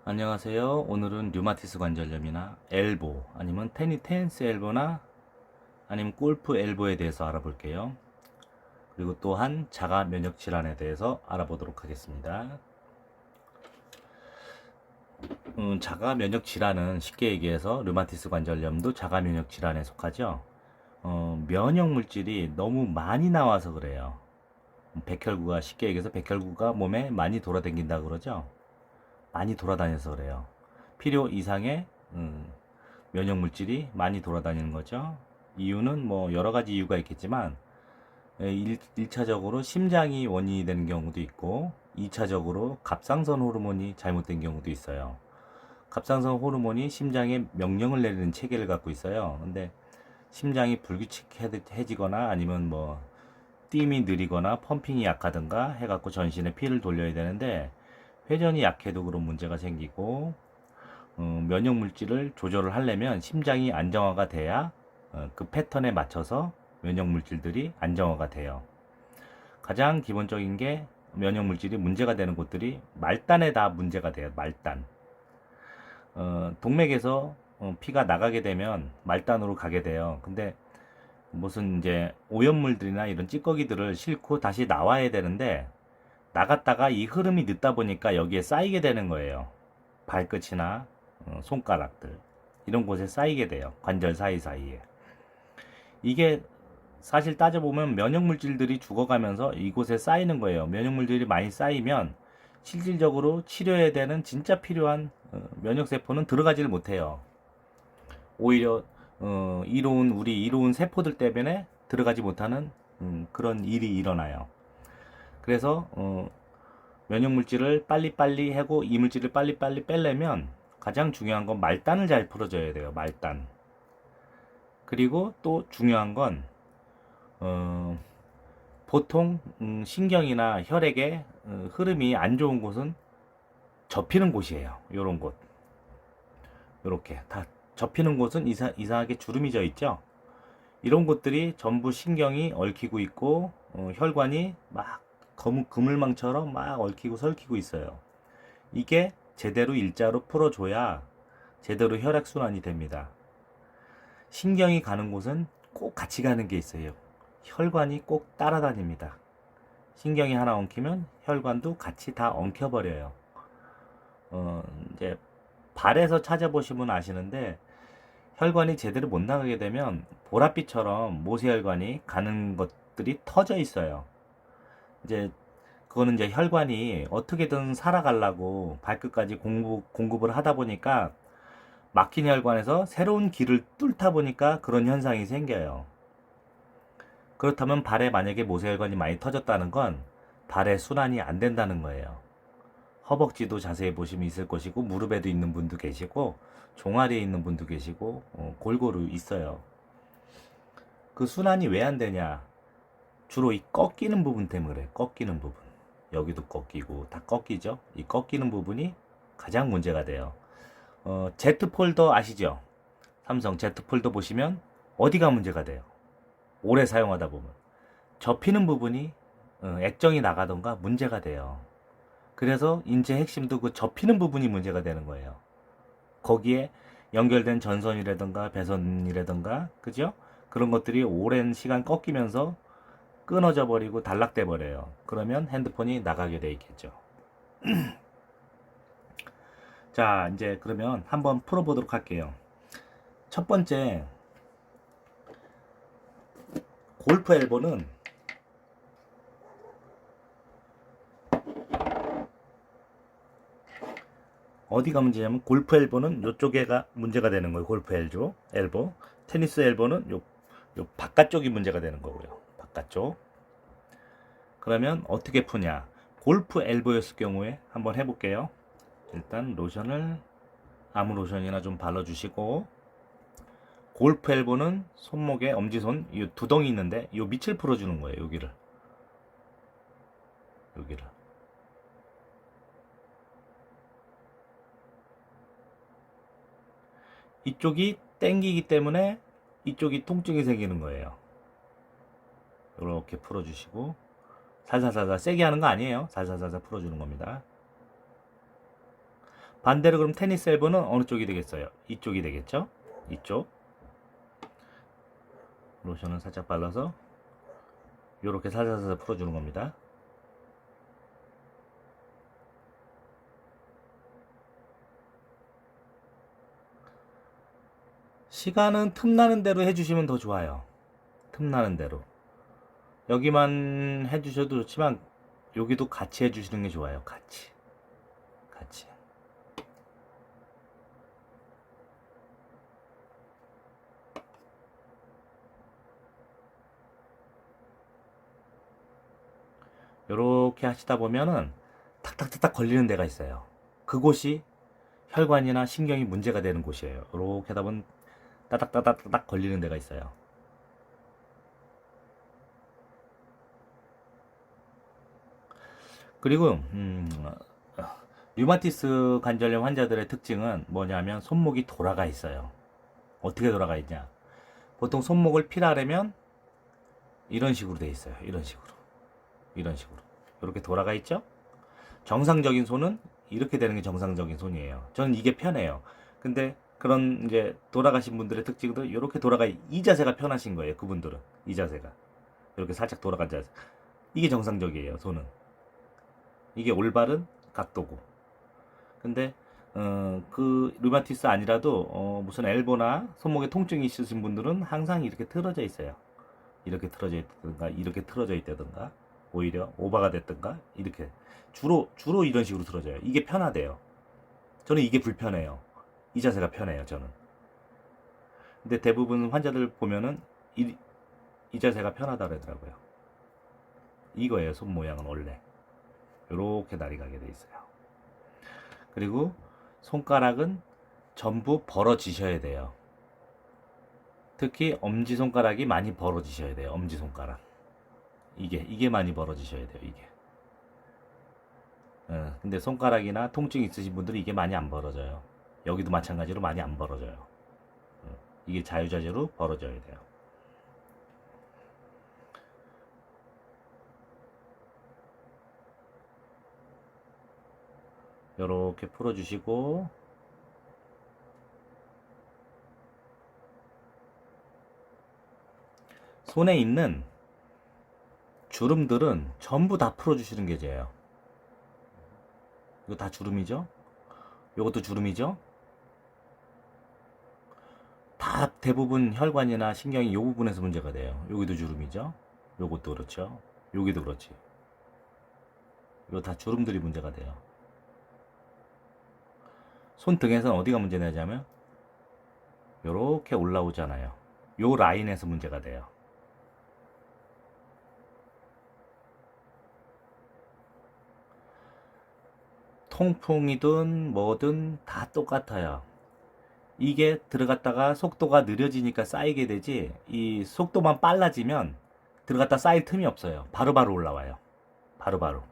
안녕하세요. 오늘은 류마티스 관절염이나 엘보 아니면 테니스 엘보나 아니면 골프 엘보에 대해서 알아볼게요. 그리고 또한 자가 면역 질환에 대해서 알아보도록 하겠습니다. 자가 면역 질환은 쉽게 얘기해서 류마티스 관절염도 자가 면역 질환에 속하죠. 면역 물질이 너무 많이 나와서 그래요. 백혈구가 쉽게 얘기해서 백혈구가 몸에 많이 돌아다닌다 그러죠. 많이 돌아다녀서 그래요. 필요 이상의 면역 물질이 많이 돌아다니는 거죠. 이유는 뭐 여러 가지 이유가 있겠지만 1차적으로 심장이 원인이 되는 경우도 있고 2차적으로 갑상선 호르몬이 잘못된 경우도 있어요. 갑상선 호르몬이 심장에 명령을 내리는 체계를 갖고 있어요. 근데 심장이 불규칙해지거나 아니면 뭐 뛰임이 느리거나 펌핑이 약하든가 해갖고 전신에 피를 돌려야 되는데 회전이 약해도 그런 문제가 생기고 면역 물질을 조절을 하려면 심장이 안정화가 돼야 그 패턴에 맞춰서 면역 물질들이 안정화가 돼요. 가장 기본적인 게 면역 물질이 문제가 되는 곳들이 말단에 다 문제가 돼요. 말단. 동맥에서 피가 나가게 되면 말단으로 가게 돼요. 근데 무슨 이제 오염물들이나 이런 찌꺼기들을 싣고 다시 나와야 되는데 나갔다가 이 흐름이 늦다 보니까 여기에 쌓이게 되는 거예요. 발끝이나 손가락들 이런 곳에 쌓이게 돼요. 관절 사이사이에. 이게 사실 따져보면 면역물질들이 죽어가면서 이곳에 쌓이는 거예요. 면역물질이 많이 쌓이면 실질적으로 치료해야 되는 진짜 필요한 면역세포는 들어가지를 못해요. 오히려 우리 이로운 세포들 때문에 들어가지 못하는 그런 일이 일어나요. 그래서 면역물질을 빨리빨리 하고 이물질을 빨리빨리 빼려면 가장 중요한 건 말단을 잘 풀어줘야 돼요. 말단. 그리고 또 중요한 건 어, 보통 신경이나 혈액의 흐름이 안 좋은 곳은 접히는 곳이에요. 요런 곳. 요렇게 다 접히는 곳은 이상하게 주름이 져 있죠. 이런 곳들이 전부 신경이 얽히고 있고 혈관이 막 그물망처럼 막 얽히고 설키고 있어요. 이게 제대로 일자로 풀어줘야 제대로 혈액순환이 됩니다. 신경이 가는 곳은 꼭 같이 가는 게 있어요. 혈관이 꼭 따라다닙니다. 신경이 하나 엉키면 혈관도 같이 다 엉켜버려요. 어, 이제 발에서 찾아보시면 아시는데 혈관이 제대로 못 나가게 되면 보랏빛처럼 모세혈관이 가는 것들이 터져 있어요. 이제 그거는 이제 혈관이 어떻게든 살아가려고 발끝까지 공급을 하다 보니까 막힌 혈관에서 새로운 길을 뚫다 보니까 그런 현상이 생겨요. 그렇다면 발에 만약에 모세혈관이 많이 터졌다는 건 발에 순환이 안 된다는 거예요. 허벅지도 자세히 보시면 있을 것이고 무릎에도 있는 분도 계시고 종아리에 있는 분도 계시고 골고루 있어요. 그 순환이 왜 안 되냐? 주로 이 꺾이는 부분 때문에 그래요. 꺾이는 부분. 여기도 꺾이고 다 꺾이죠. 이 꺾이는 부분이 가장 문제가 돼요. Z 폴더 아시죠? 삼성 Z 폴더 보시면 어디가 문제가 돼요? 오래 사용하다 보면 접히는 부분이 액정이 나가던가 문제가 돼요. 그래서 인체 핵심도 그 접히는 부분이 문제가 되는 거예요. 거기에 연결된 전선이라든가 배선이라든가 그죠? 그런 것들이 오랜 시간 꺾이면서 끊어져 버리고 단락돼 버려요. 그러면 핸드폰이 나가게 돼 있겠죠. 자, 이제 그러면 한번 풀어보도록 할게요. 첫 번째, 골프 엘보는 어디가 문제냐면 골프 엘보는 이쪽에가 문제가 되는 거예요. 골프 엘보. 테니스 엘보는 요 바깥쪽이 문제가 되는 거고요. 바깥쪽. 그러면 어떻게 푸냐? 골프 엘보였을 경우에 한번 해볼게요. 일단 로션을 아무 로션이나 좀 발라주시고 골프 엘보는 손목에 엄지손 이 두덩이 있는데 이 밑을 풀어주는 거예요. 여기를 이쪽이 땡기기 때문에 이쪽이 통증이 생기는 거예요. 이렇게 풀어주시고 살살살살 세게 하는 거 아니에요. 살살살살 풀어주는 겁니다. 반대로 그럼 테니스 엘보는 어느 쪽이 되겠어요? 이쪽이 되겠죠? 이쪽. 로션을 살짝 발라서 요렇게 살살살 풀어주는 겁니다. 시간은 틈나는 대로 해주시면 더 좋아요. 틈나는 대로. 여기만 해주셔도 좋지만 여기도 같이 해주시는 게 좋아요. 같이. 요렇게 하시다 보면은 탁탁탁탁 걸리는 데가 있어요. 그곳이 혈관이나 신경이 문제가 되는 곳이에요. 요렇게 하다 보면 따닥따닥따닥 걸리는 데가 있어요. 그리고 류마티스 관절염 환자들의 특징은 뭐냐면 손목이 돌아가 있어요. 어떻게 돌아가 있냐? 보통 손목을 피라려면 이런 식으로 돼 있어요. 이런 식으로. 이렇게 돌아가 있죠? 정상적인 손은 이렇게 되는 게 정상적인 손이에요. 저는 이게 편해요. 근데 그런 이제 돌아가신 분들의 특징도 이렇게 돌아가 이 자세가 편하신 거예요. 그분들은 이 자세가 이렇게 살짝 돌아간 자세. 이게 정상적이에요. 손은 이게 올바른 각도고. 근데 그 류마티스 아니라도 무슨 엘보나 손목에 통증이 있으신 분들은 항상 이렇게 틀어져 있어요. 이렇게 틀어져 있다든가 이렇게 틀어져 있다든가 오히려 오버가 됐든가 이렇게 주로 이런 식으로 틀어져요. 이게 편하대요. 저는 이게 불편해요. 이 자세가 편해요. 저는. 근데 대부분 환자들 보면은 이 자세가 편하다 그러더라고요. 이거예요. 손 모양은 원래 이렇게 날이 가게 돼 있어요. 그리고 손가락은 전부 벌어지셔야 돼요. 특히 엄지손가락이 많이 벌어지셔야 돼요. 엄지손가락. 이게 많이 벌어지셔야 돼요. 이게. 근데 손가락이나 통증 있으신 분들은 이게 많이 안 벌어져요. 여기도 마찬가지로 많이 안 벌어져요. 이게 자유자재로 벌어져야 돼요. 요렇게 풀어주시고 손에 있는 주름들은 전부 다 풀어주시는 게 제예요. 이거 다 주름이죠? 요것도 주름이죠? 다 대부분 혈관이나 신경이 요 부분에서 문제가 돼요. 여기도 주름이죠? 요것도 그렇죠? 여기도 그렇지. 이거 다 주름들이 문제가 돼요. 손등에서는 어디가 문제 되냐면 요렇게 올라오잖아요. 요 라인에서 문제가 돼요. 통풍이든 뭐든 다 똑같아요. 이게 들어갔다가 속도가 느려지니까 쌓이게 되지, 이 속도만 빨라지면 들어갔다 쌓일 틈이 없어요. 바로바로 올라와요. 바로바로.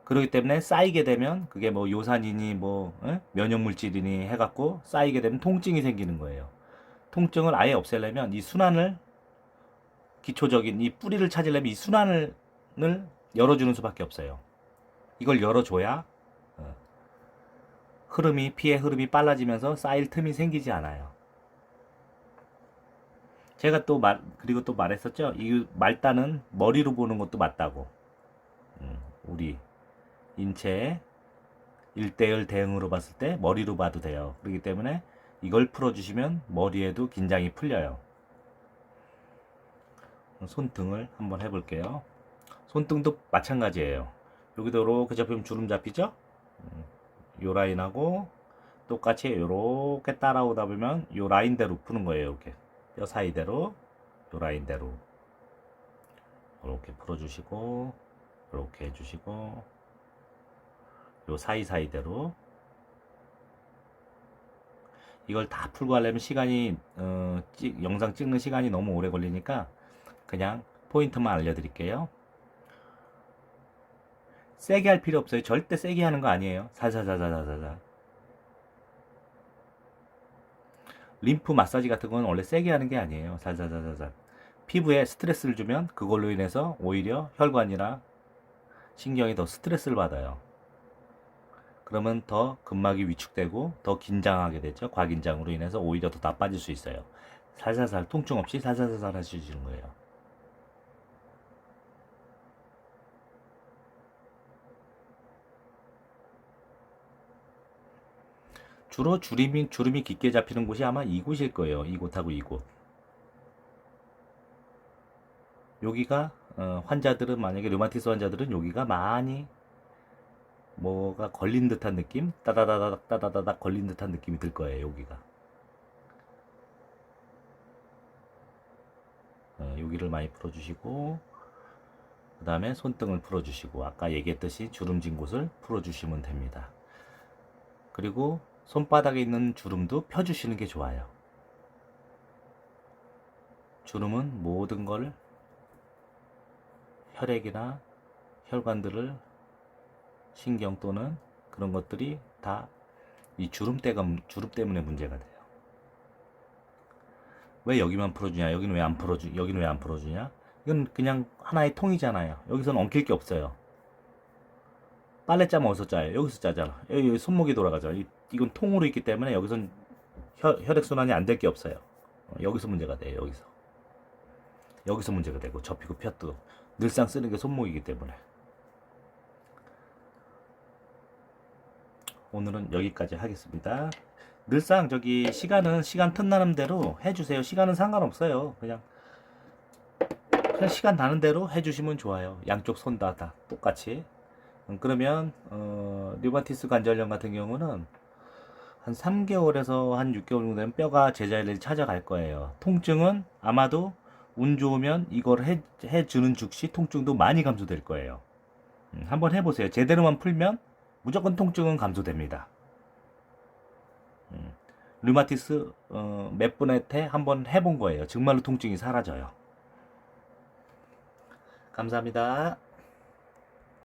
그렇기 때문에 쌓이게 되면 그게 뭐 요산이니 뭐 면역물질이니 해갖고 쌓이게 되면 통증이 생기는 거예요. 통증을 아예 없애려면 이 순환을, 기초적인 이 뿌리를 찾으려면 이 순환을 열어주는 수밖에 없어요. 이걸 열어줘야 피의 흐름이 빨라지면서 쌓일 틈이 생기지 않아요. 제가 그리고 또 말했었죠. 이 말단은 머리로 보는 것도 맞다고. 우리 인체의 1대1 대응으로 봤을 때 머리로 봐도 돼요. 그렇기 때문에 이걸 풀어주시면 머리에도 긴장이 풀려요. 손등을 한번 해볼게요. 손등도 마찬가지예요. 여기도 이렇게 잡히면 주름 잡히죠? 요 라인하고 똑같이 이렇게 따라오다 보면 요 라인대로 푸는 거예요. 이렇게 뼈 사이대로, 요 라인대로 이렇게 풀어주시고, 이렇게 해주시고, 요 사이사이대로. 이걸 다 풀고 하려면 시간이 영상 찍는 시간이 너무 오래 걸리니까 그냥 포인트만 알려드릴게요. 세게 할 필요 없어요. 절대 세게 하는 거 아니에요. 살살살살살살. 림프 마사지 같은 건 원래 세게 하는 게 아니에요. 살살살살살. 피부에 스트레스를 주면 그걸로 인해서 오히려 혈관이나 신경이 더 스트레스를 받아요. 그러면 더 근막이 위축되고 더 긴장하게 되죠. 과긴장으로 인해서 오히려 더 나빠질 수 있어요. 살살살 통증 없이 살살살 하시는 거예요. 주로 주름이 깊게 잡히는 곳이 아마 이곳일 거예요. 이곳하고 이곳. 여기가 환자들은 만약에 류마티스 환자들은 여기가 많이 뭐가 걸린 듯한 느낌? 따다다닥 따다다닥 걸린 듯한 느낌이 들 거예요. 여기가. 여기를 많이 풀어주시고 그 다음에 손등을 풀어주시고 아까 얘기했듯이 주름진 곳을 풀어주시면 됩니다. 그리고 손바닥에 있는 주름도 펴주시는 게 좋아요. 주름은 모든 걸 혈액이나 혈관들을 신경 또는 그런 것들이 다 이 주름 때문에 문제가 돼요. 왜 여기만 풀어주냐? 여기는 왜 안 풀어주냐? 이건 그냥 하나의 통이잖아요. 여기서는 엉킬 게 없어요. 빨래 짜면 어디서 짜요? 여기서 짜잖아. 여기 손목이 돌아가죠. 이건 통으로 있기 때문에 여기선 혈액순환이 안 될 게 없어요. 여기서 문제가 돼요. 여기서 문제가 되고 접히고 펴도 늘상 쓰는 게 손목이기 때문에. 오늘은 여기까지 하겠습니다. 늘상 시간 틈나는 대로 해주세요. 시간은 상관없어요. 그냥 시간 나는 대로 해주시면 좋아요. 양쪽 손 다 똑같이. 그러면 류마티스 관절염 같은 경우는 한 3개월에서 한 6개월 정도 되면 뼈가 제자리를 찾아갈 거예요. 통증은 아마도 운 좋으면 이걸 해주는 즉시 통증도 많이 감소될 거예요. 한번 해보세요. 제대로만 풀면 무조건 통증은 감소됩니다. 류마티스 몇 분의 테 한번 해본 거예요. 정말로 통증이 사라져요. 감사합니다.